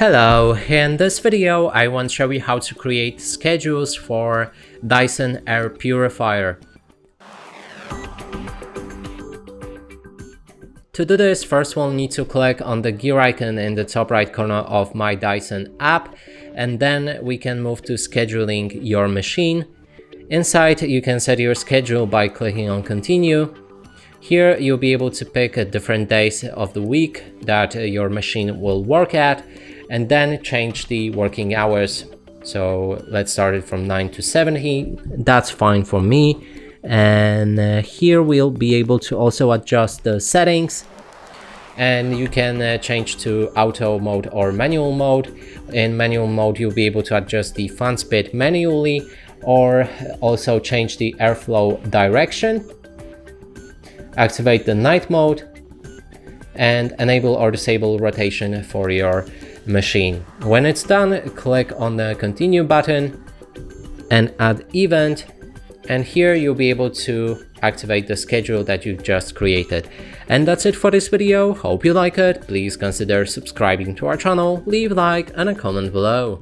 Hello, in this video I want to show you how to create schedules for Dyson Air Purifier. To do this, first we'll need to click on the gear icon in the top right corner of My Dyson app, and then we can move to scheduling your machine. Inside you can set your schedule by clicking on continue. Here you'll be able to pick different days of the week that your machine will work at, and then change the working hours. So let's start it from 9 to 17. That's fine for me. And here we'll be able to also adjust the settings, and you can change to auto mode or manual mode. In manual mode you'll be able to adjust the fan speed manually, or also change the airflow direction, activate the night mode, and enable or disable rotation for your machine. When it's done, click on the continue button and add event, and here you'll be able to activate the schedule that you just created. And that's it for this video. Hope you like it. Please consider subscribing to our channel, leave a like and a comment below.